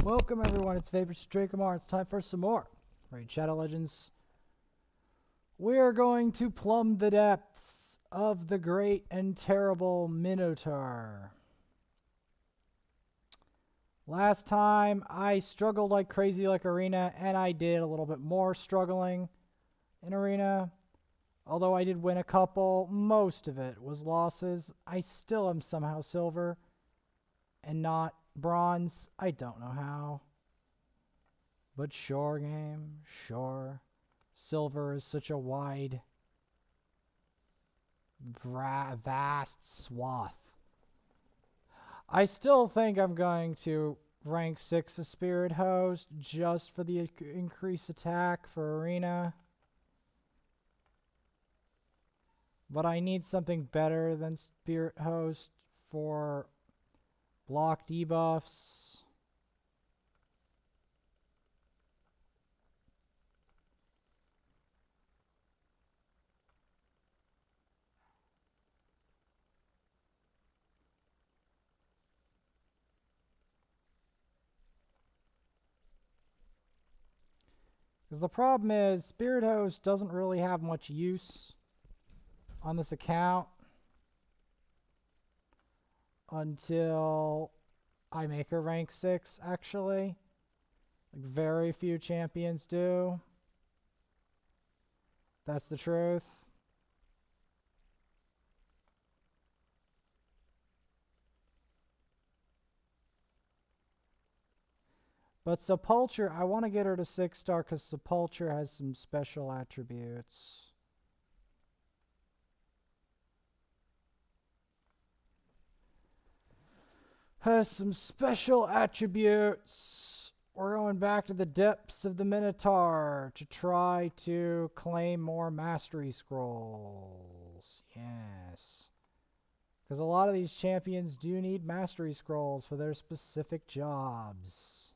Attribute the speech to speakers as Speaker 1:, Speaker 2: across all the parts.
Speaker 1: Welcome everyone, it's Vapor Drakomar. It's time for some more Shadow Legends. We're going to plumb the depths of the great and terrible Minotaur. Last time I struggled like crazy like Arena, and I did a little bit more struggling in Arena. Although I did win a couple, most of it was losses. I still am somehow silver and not bronze. I don't know how. But sure, game, sure. Silver is such a wide, vast swath. I still think I'm going to rank 6 a Spirit Host just for the increased attack for Arena. But I need something better than Spirit Host for block debuffs. Because the problem is, Spirit Host doesn't really have much use on this account until I make her rank 6, actually. Like, very few champions do. That's the truth. But Sepulture, I want to get her to 6-star because Sepulture has some special attributes. Has some special attributes. We're going back to the depths of the Minotaur to try to claim more mastery scrolls. Yes. Because a lot of these champions do need mastery scrolls for their specific jobs.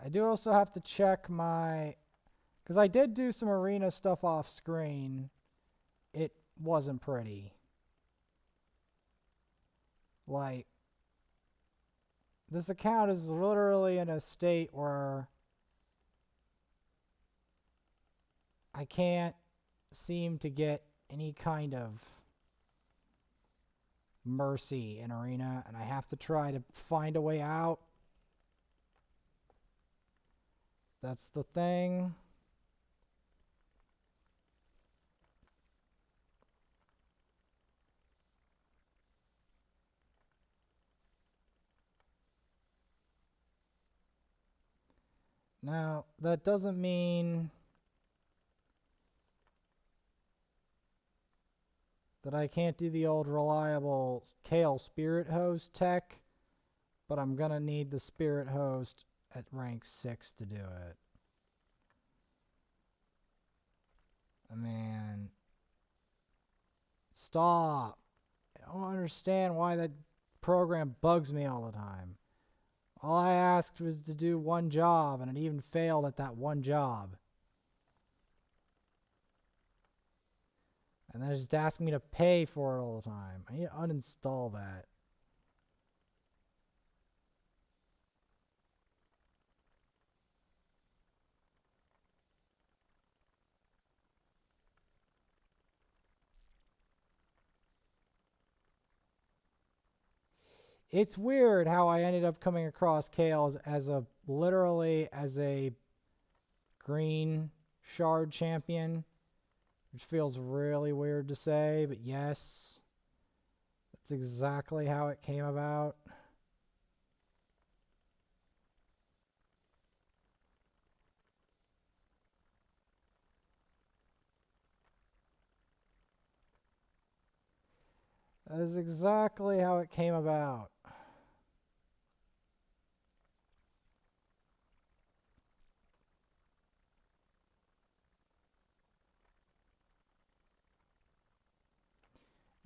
Speaker 1: I do also have to check my... Because I did do some Arena stuff off screen. It wasn't pretty. Like, this account is literally in a state where I can't seem to get any kind of mercy in Arena, and I have to try to find a way out. That's the thing. Now, that doesn't mean that I can't do the old reliable Kale Spirit Host tech, but I'm going to need the Spirit Host at rank 6 to do it. Man, stop. I don't understand why that program bugs me all the time. All I asked was to do one job, and it even failed at that one job. And then it just asked me to pay for it all the time. I need to uninstall that. It's weird how I ended up coming across Kale as a literally as a green shard champion, which feels really weird to say, but yes, that's exactly how it came about. That is exactly how it came about.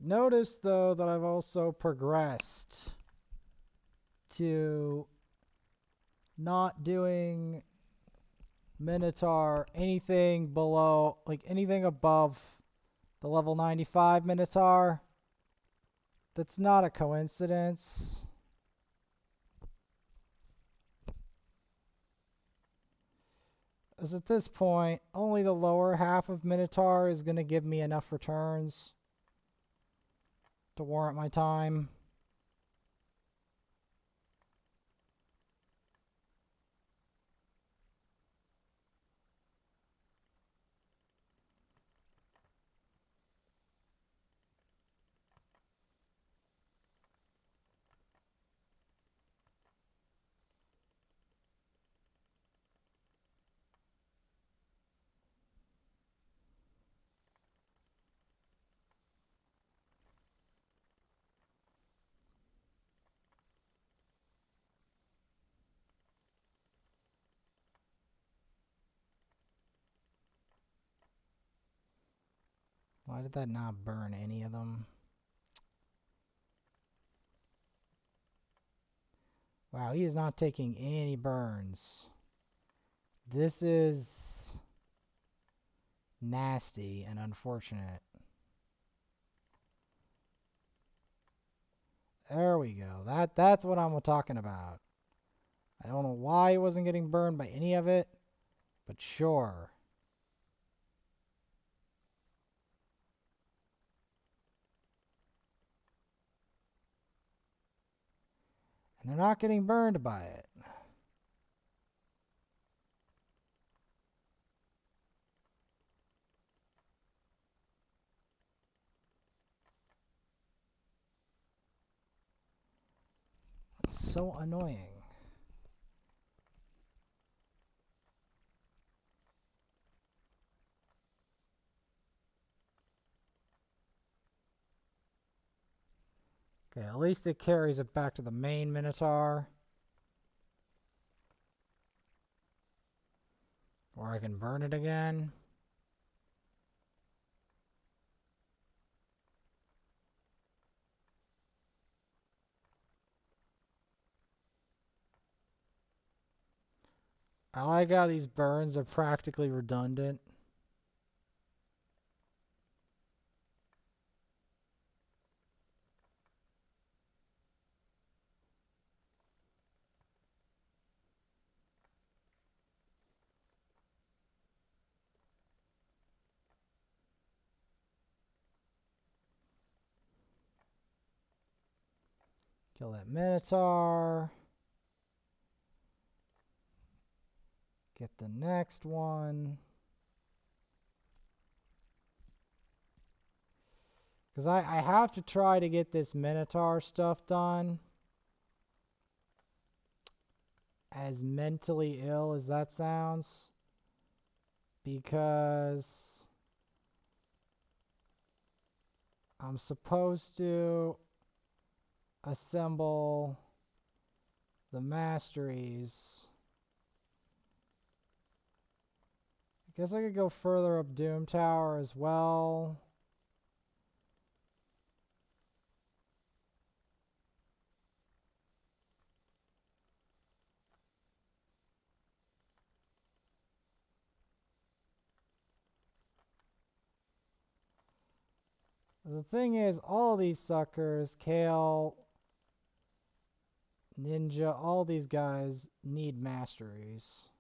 Speaker 1: Notice, though, that I've also progressed to not doing Minotaur anything below, like anything above the level 95 Minotaur. That's not a coincidence. As at this point, only the lower half of Minotaur is going to give me enough returns to warrant my time. Why did that not burn any of them? Wow, he is not taking any burns. This is nasty and unfortunate. There we go. That's what I'm talking about. I don't know why he wasn't getting burned by any of it, but sure. And they're not getting burned by it. It's so annoying. Okay, at least it carries it back to the main Minotaur. Or I can burn it again. I like how these burns are practically redundant. Kill that Minotaur. Get the next one. Because I have to try to get this Minotaur stuff done. As mentally ill as that sounds. Because I'm supposed to assemble the masteries. I guess I could go further up Doom Tower as well. The thing is, all these suckers, Kale, Ninja, all these guys need masteries.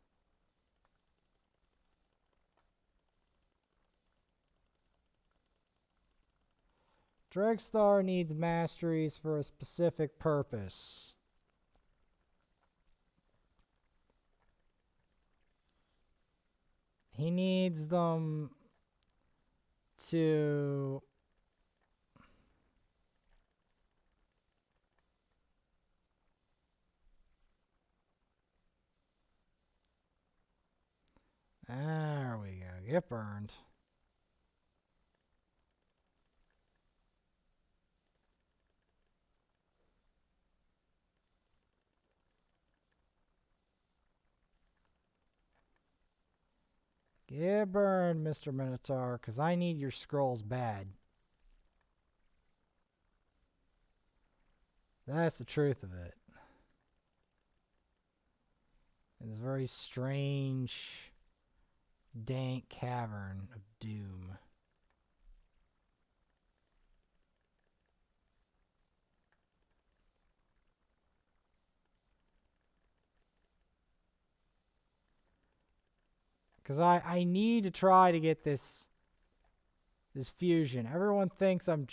Speaker 1: Dregstar needs masteries for a specific purpose. He needs them to there we go. Get burned. Get burned, Mr. Minotaur, because I need your scrolls bad. That's the truth of it. It's a very strange, dank cavern of doom. Because I need to try to get this fusion. Everyone thinks I'm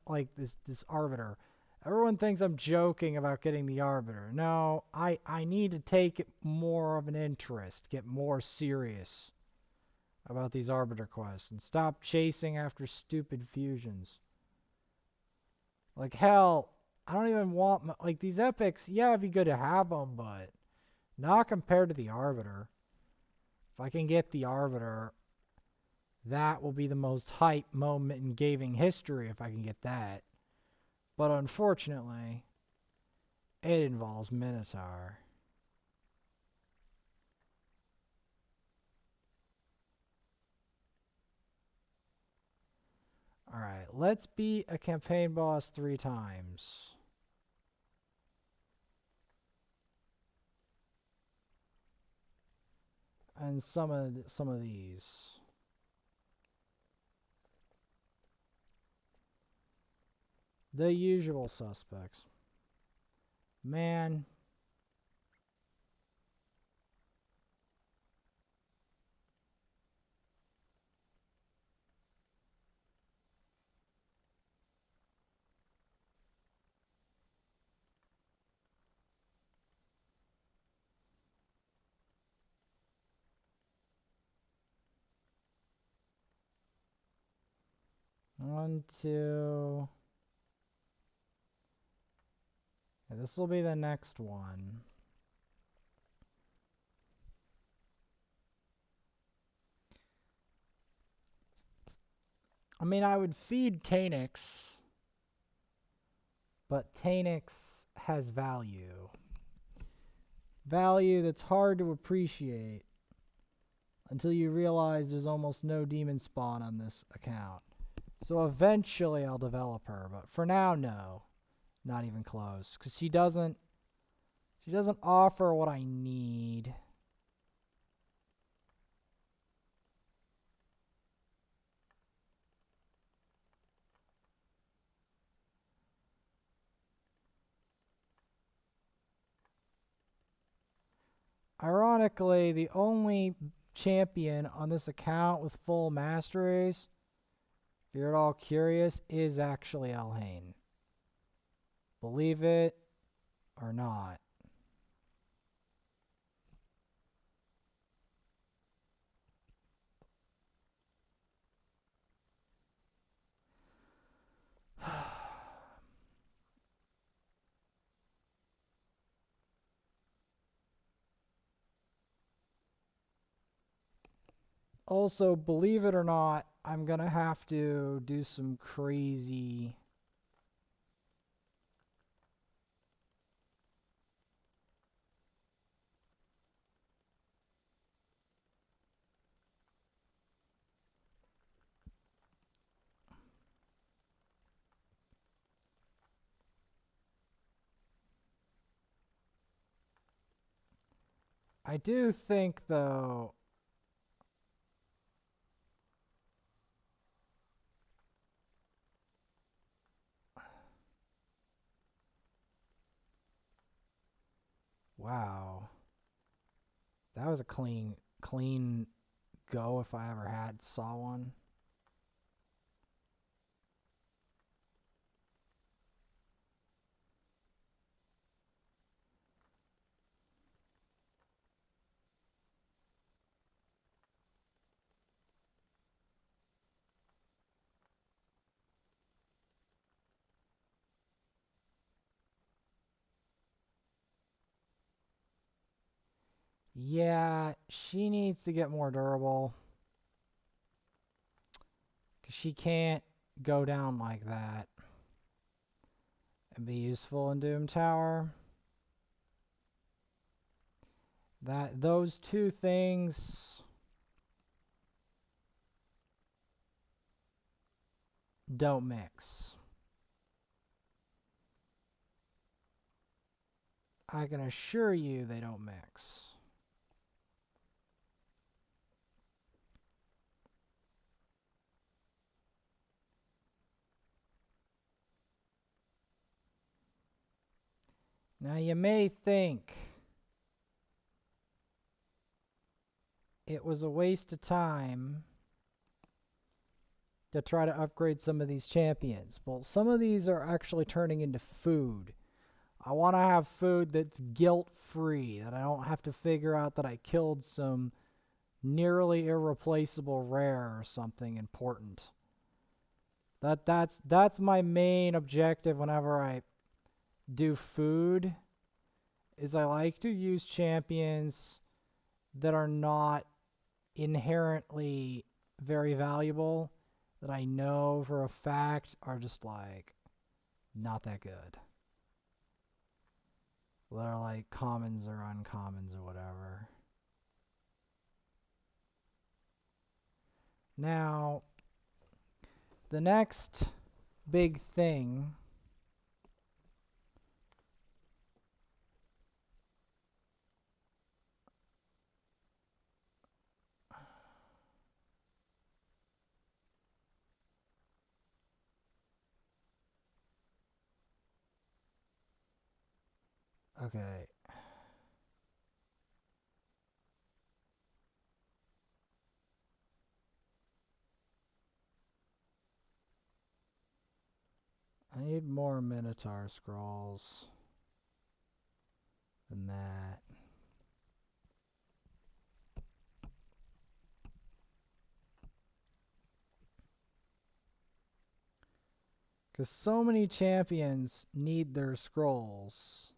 Speaker 1: like this Arbiter. Everyone thinks I'm joking about getting the Arbiter. No, I need to take it more of an interest, get more serious about these Arbiter quests, and stop chasing after stupid fusions. Like, hell, I don't even want, like, these epics, yeah, it'd be good to have them, but not compared to the Arbiter. If I can get the Arbiter, that will be the most hype moment in gaming history if I can get that. But unfortunately, it involves Minotaur. Alright, let's beat a campaign boss 3 times. And some of these. The usual suspects. Man. One, two. Yeah, this will be the next one. I mean, I would feed Tanix, but Tanix has value. Value that's hard to appreciate until you realize there's almost no demon spawn on this account. So eventually I'll develop her, but for now, no. Not even close. Because she doesn't offer what I need. Ironically, the only champion on this account with full masteries, if you're at all curious, is actually Alhain. Believe it or not. Also, believe it or not, I'm going to have to do some crazy... I do think, though... Wow. That was a clean go if I ever saw one. Yeah, she needs to get more durable. Because she can't go down like that and be useful in Doom Tower. Those two things don't mix. I can assure you they don't mix. Now you may think it was a waste of time to try to upgrade some of these champions. Well, some of these are actually turning into food. I want to have food that's guilt-free, that I don't have to figure out that I killed some nearly irreplaceable rare or something important. That's my main objective whenever I do food, is I like to use champions that are not inherently very valuable, that I know for a fact are just like not that good. That are like commons or uncommons or whatever. Now, the next big thing okay. I need more Minotaur scrolls than that. Because so many champions need their scrolls.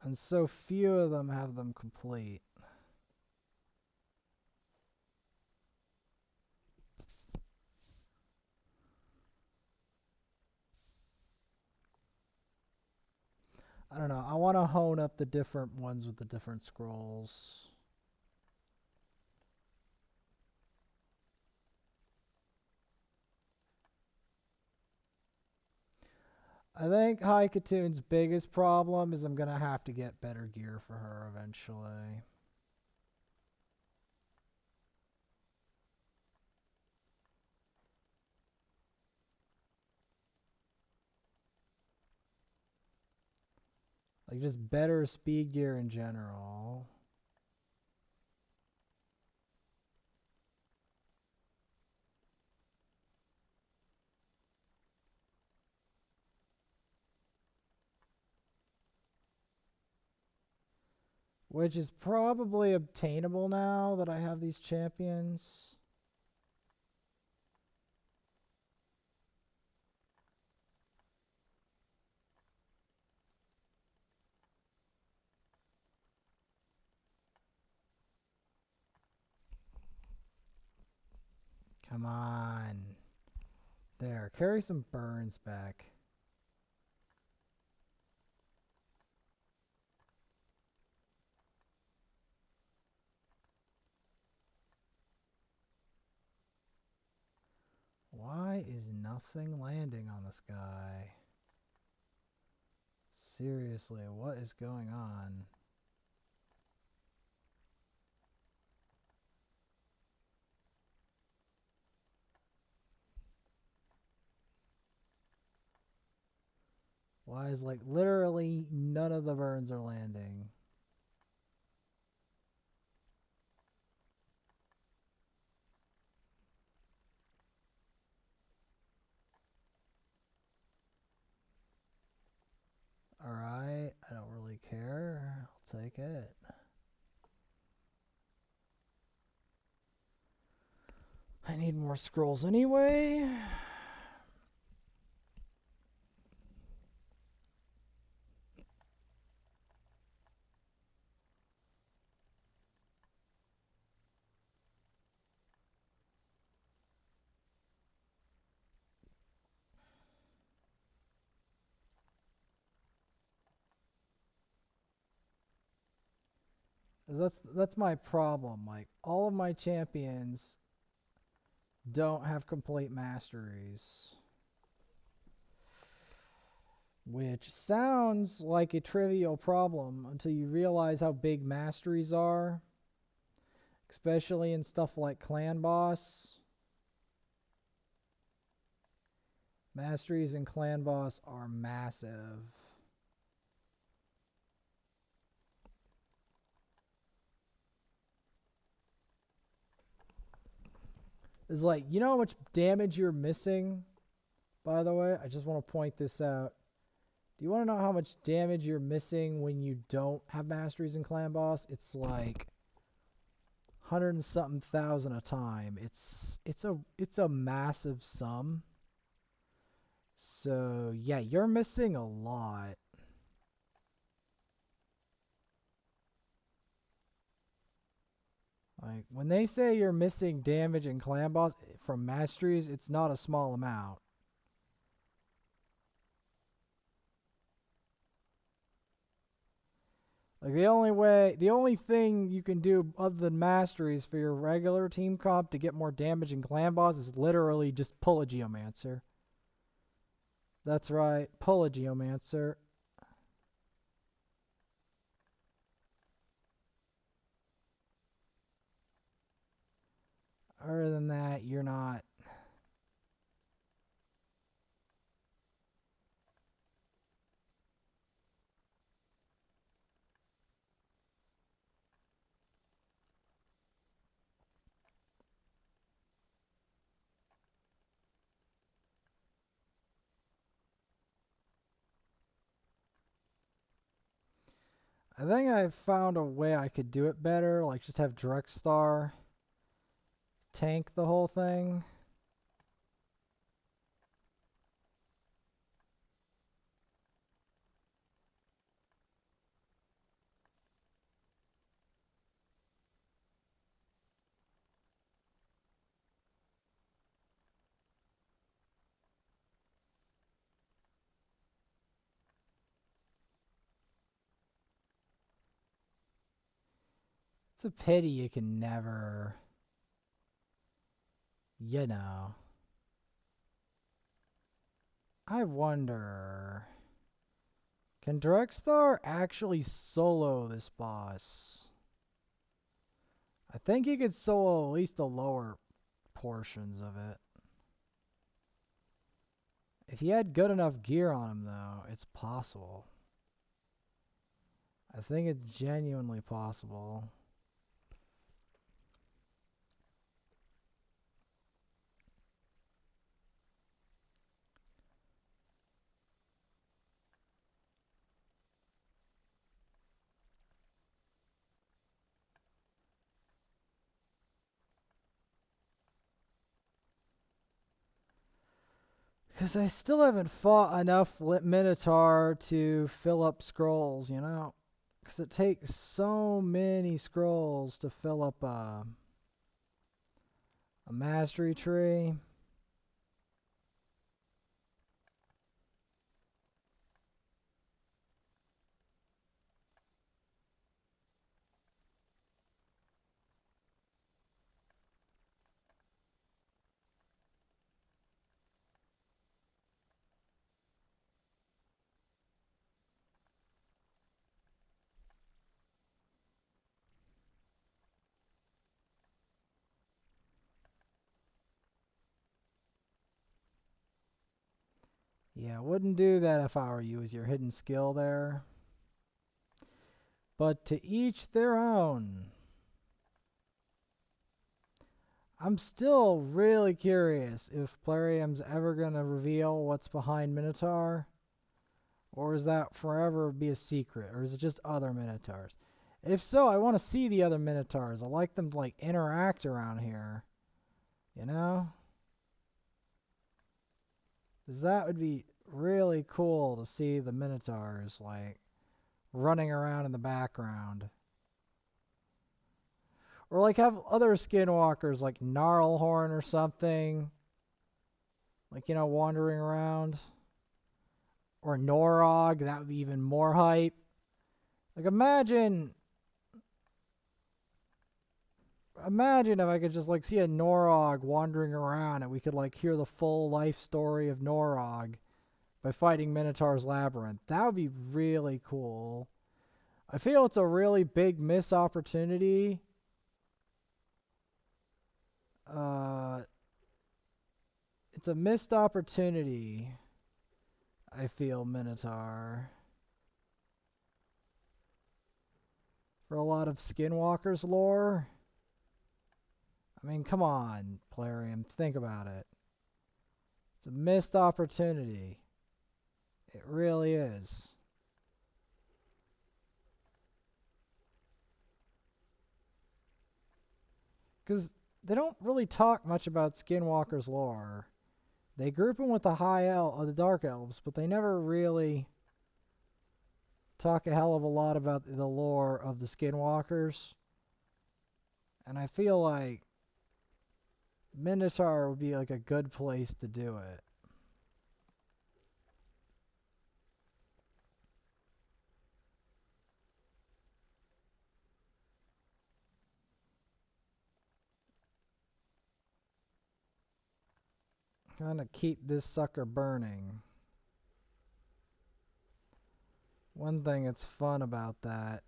Speaker 1: And so few of them have them complete. I don't know. I want to hone up the different ones with the different scrolls. I think Haikatoon's biggest problem is I'm going to have to get better gear for her eventually. Like just better speed gear in general. Which is probably obtainable now that I have these champions. Come on. There, carry some burns back. Why is nothing landing on this guy? Seriously, what is going on? Why is like literally none of the burns are landing? Alright, I don't really care. I'll take it. I need more scrolls anyway. That's my problem. Like all of my champions don't have complete masteries. which sounds like a trivial problem until you realize how big masteries are, especially in stuff like clan boss. Masteries in clan boss are massive. It's like, you know how much damage you're missing? By the way, I just want to point this out. Do you want to know how much damage you're missing when you don't have masteries in clan boss? It's like 100 and something thousand a time. It's a massive sum. So yeah, you're missing a lot. Like when they say you're missing damage in clan boss from masteries, it's not a small amount. Like the only thing you can do other than masteries for your regular team comp to get more damage in clan boss is literally just pull a geomancer. That's right, pull a geomancer. Other than that, you're not. I think I found a way I could do it better, like just have Drexstar tank the whole thing. It's a pity you can never, you know. I wonder, can Drexstar actually solo this boss? I think he could solo at least the lower portions of it. If he had good enough gear on him, though, it's possible. I think it's genuinely possible. Because I still haven't fought enough Minotaur to fill up scrolls, you know? Because it takes so many scrolls to fill up a mastery tree. Yeah, I wouldn't do that if I were you with your hidden skill there. But to each their own. I'm still really curious if Plarium's ever going to reveal what's behind Minotaur. Or is that forever be a secret? Or is it just other Minotaurs? If so, I want to see the other Minotaurs. I like them to like interact around here. You know? Because that would be really cool to see the Minotaurs like running around in the background. Or like have other skinwalkers like Gnarlhorn or something. Like, you know, wandering around. Or Norog, that would be even more hype. Like imagine if I could just like see a Norog wandering around and we could like hear the full life story of Norog by fighting Minotaur's Labyrinth. That would be really cool. I feel it's a really big missed opportunity. It's a missed opportunity, I feel, Minotaur, for a lot of Skinwalker's lore. I mean, come on, Plarium, think about it. It's a missed opportunity. It really is. Because they don't really talk much about Skinwalker's lore. They group him with the the Dark Elves, but they never really talk a hell of a lot about the lore of the Skinwalkers. And I feel like Minotaur would be like a good place to do it. Kind of keep this sucker burning. One thing that's fun about that.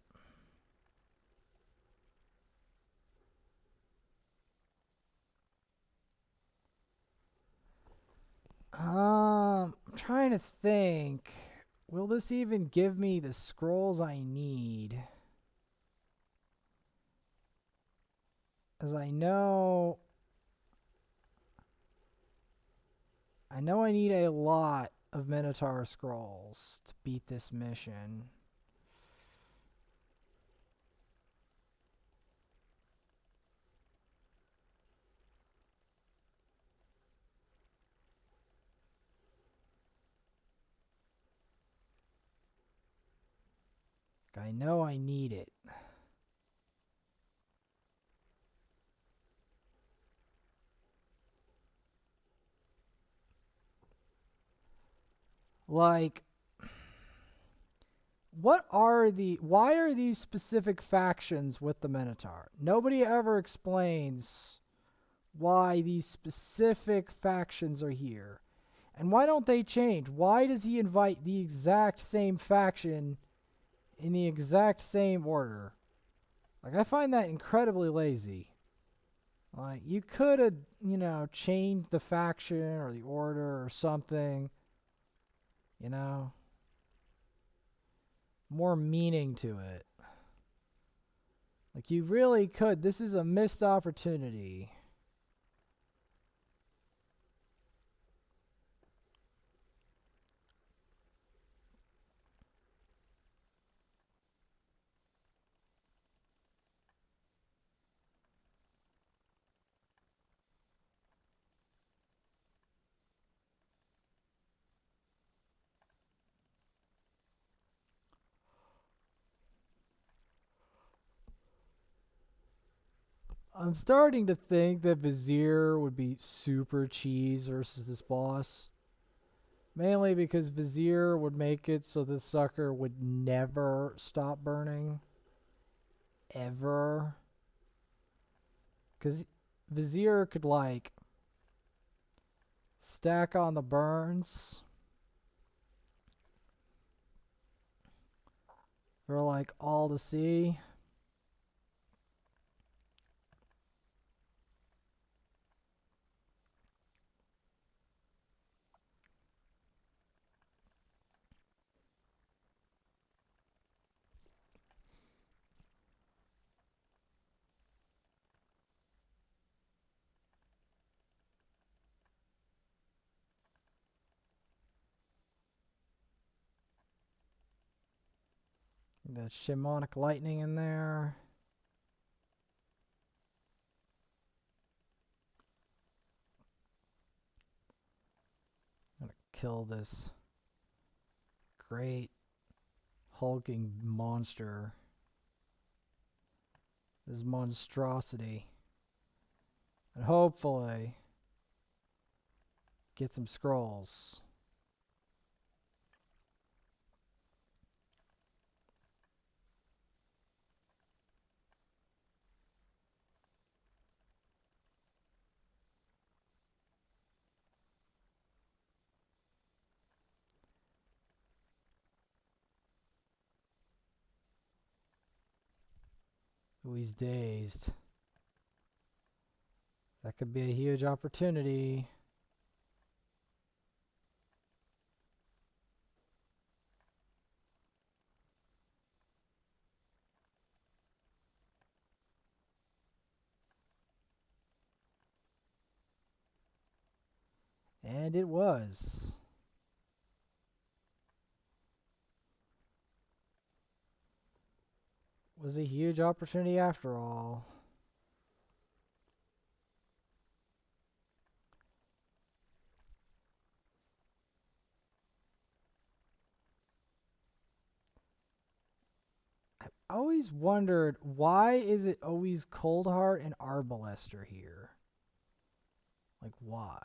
Speaker 1: I'm trying to think. Will this even give me the scrolls I need? As I know I need a lot of Minotaur scrolls to beat this mission. I know I need it. Like, why are these specific factions with the Minotaur? Nobody ever explains why these specific factions are here. And why don't they change? Why does he invite the exact same faction in the exact same order? Like, I find that incredibly lazy. Like, you could have, changed the faction or the order or something. More meaning to it. Like, you really could. This is a missed opportunity. I'm starting to think that Vizier would be super cheese versus this boss. Mainly because Vizier would make it so the sucker would never stop burning. Ever. Because Vizier could, like, stack on the burns for, like, all to see. The shamanic lightning in there. I'm gonna kill this great hulking monster. This monstrosity. And hopefully get some scrolls. Ooh, he's dazed. That could be a huge opportunity. And it was. Was a huge opportunity after all. I've always wondered, why is it always Coldheart and Arbalester here? Like, why?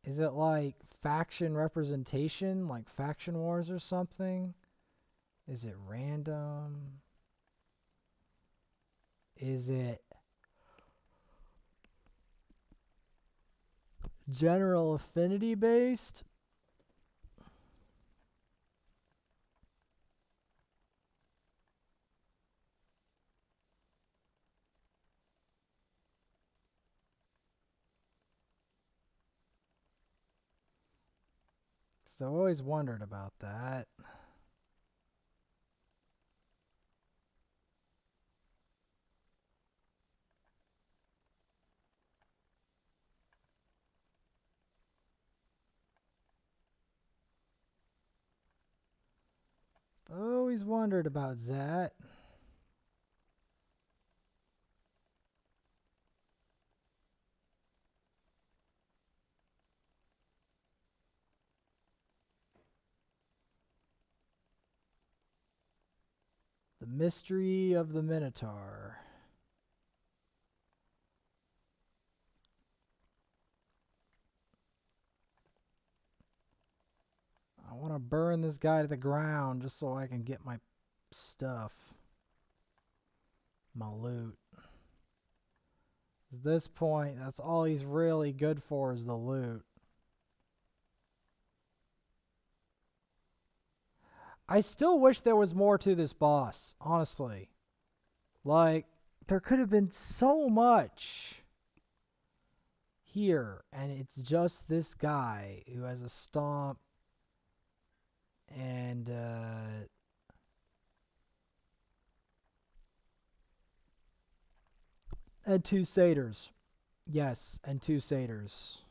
Speaker 1: Is it like faction representation, like faction wars or something? Is it random? Is it general affinity based? So I've always wondered about that. Always wondered about that. The mystery of the Minotaur. I want to burn this guy to the ground just so I can get my stuff. My loot. At this point, that's all he's really good for is the loot. I still wish there was more to this boss, honestly. Like, there could have been so much here, and it's just this guy who has a stomp and two satyrs. Yes, and two satyrs.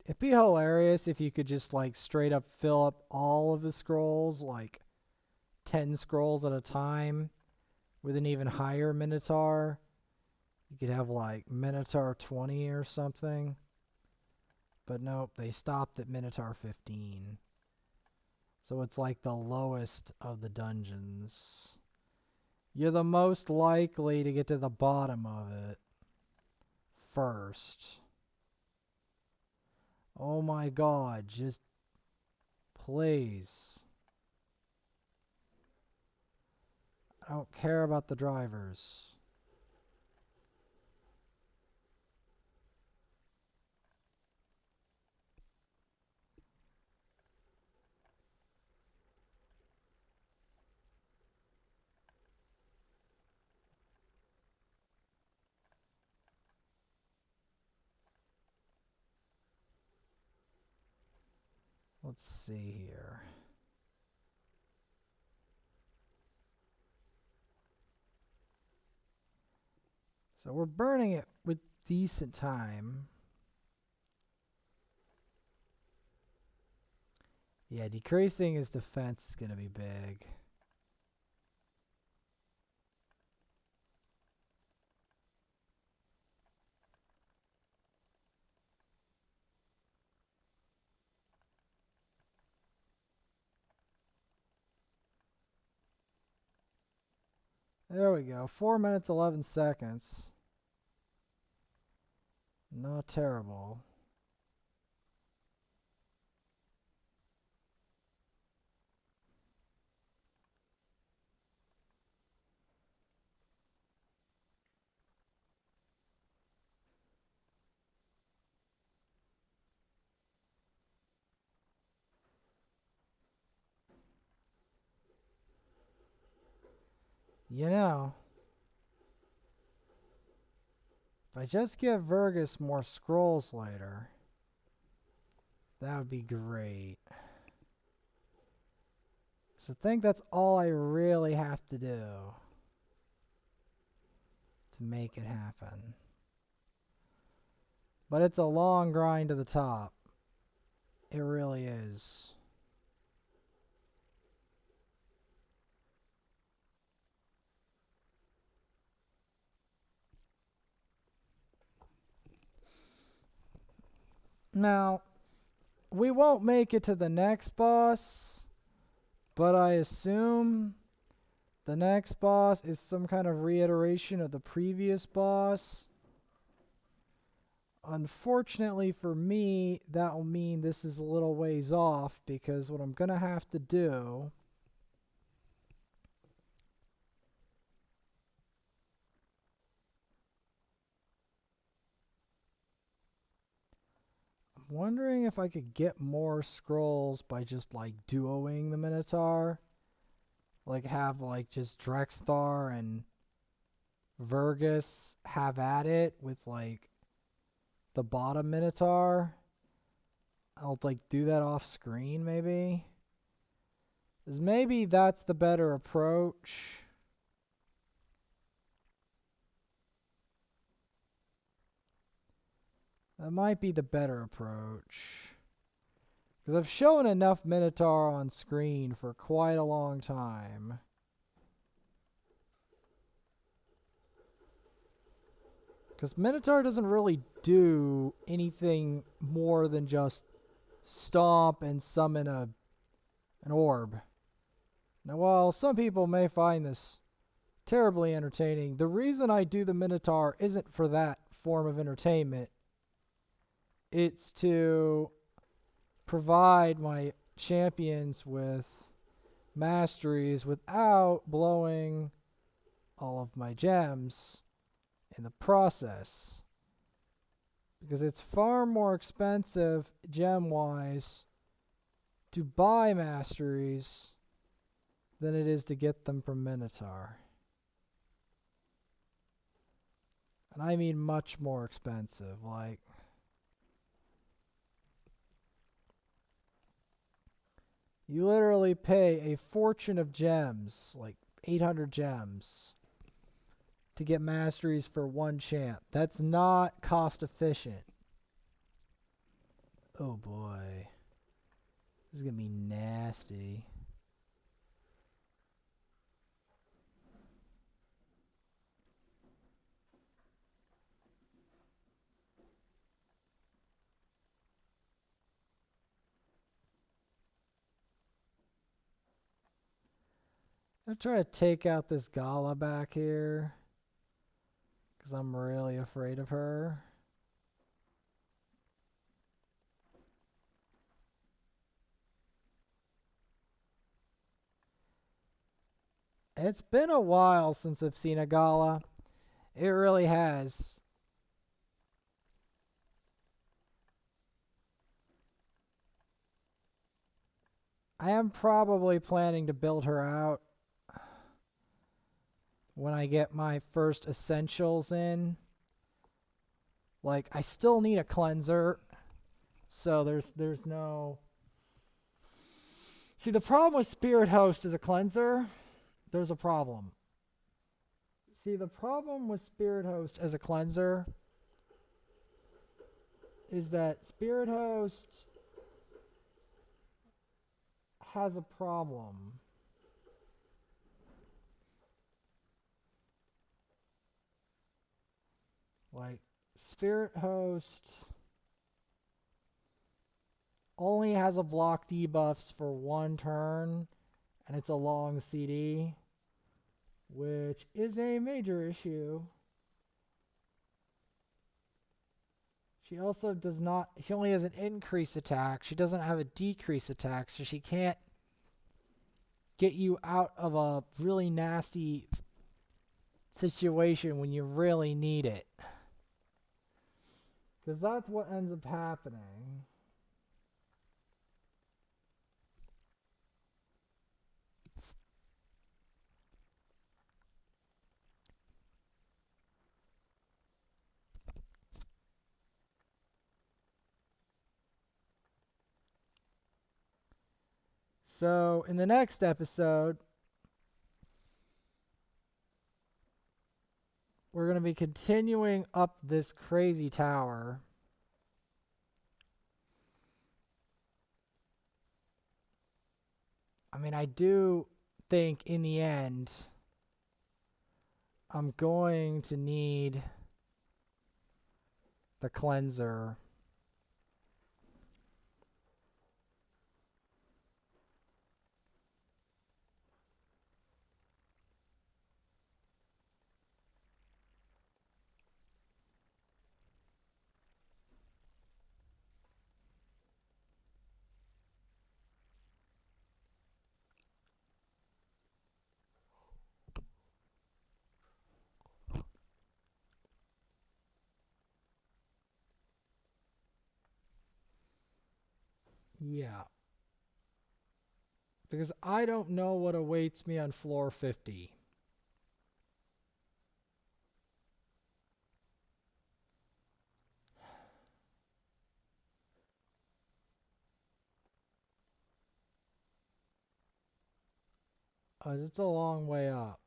Speaker 1: It'd be hilarious if you could just like straight up fill up all of the scrolls, like 10 scrolls at a time, with an even higher Minotaur. You could have like Minotaur 20 or something. But nope, they stopped at Minotaur 15. So it's like the lowest of the dungeons. You're the most likely to get to the bottom of it first. Oh my god, just please. I don't care about the drivers. Let's see here. So we're burning it with decent time. Yeah, decreasing his defense is going to be big. There we go. 4 minutes, 11 seconds. Not terrible. You know, if I just give Vergus more scrolls later, that would be great. So I think that's all I really have to do to make it happen. But it's a long grind to the top. It really is. Now, we won't make it to the next boss, but I assume the next boss is some kind of reiteration of the previous boss. Unfortunately for me, that will mean this is a little ways off, because what I'm going to have to do I'm wondering if I could get more scrolls by just like duoing the Minotaur. Like have like just Drexthar and Vergus have at it with like the bottom Minotaur. I'll like do that off screen maybe. 'Cause maybe that's the better approach. That might be the better approach. Because I've shown enough Minotaur on screen for quite a long time. Because Minotaur doesn't really do anything more than just stomp and summon an orb. Now, while some people may find this terribly entertaining, the reason I do the Minotaur isn't for that form of entertainment. It's to provide my champions with masteries without blowing all of my gems in the process. Because it's far more expensive gem-wise to buy masteries than it is to get them from Minotaur. And I mean much more expensive. Like, you literally pay a fortune of gems, like 800 gems, to get masteries for one champ. That's not cost efficient. Oh boy. This is going to be nasty. I'm trying to take out this Gala back here, because I'm really afraid of her. It's been a while since I've seen a Gala. It really has. I am probably planning to build her out when I get my first essentials in. Like, I still need a cleanser, so there's no... See, the problem with Spirit Host as a cleanser, there's a problem. See, the problem with Spirit Host as a cleanser is that Spirit Host has a problem. Like, Spirit Host only has a block debuffs for one turn, and it's a long CD, which is a major issue. She also does not, she only has an increase attack. She doesn't have a decrease attack, so she can't get you out of a really nasty situation when you really need it. Because that's what ends up happening. So, in the next episode, we're going to be continuing up this crazy tower. I mean, I do think in the end, I'm going to need the cleanser. Yeah. Because I don't know what awaits me on floor 50. It's a long way up.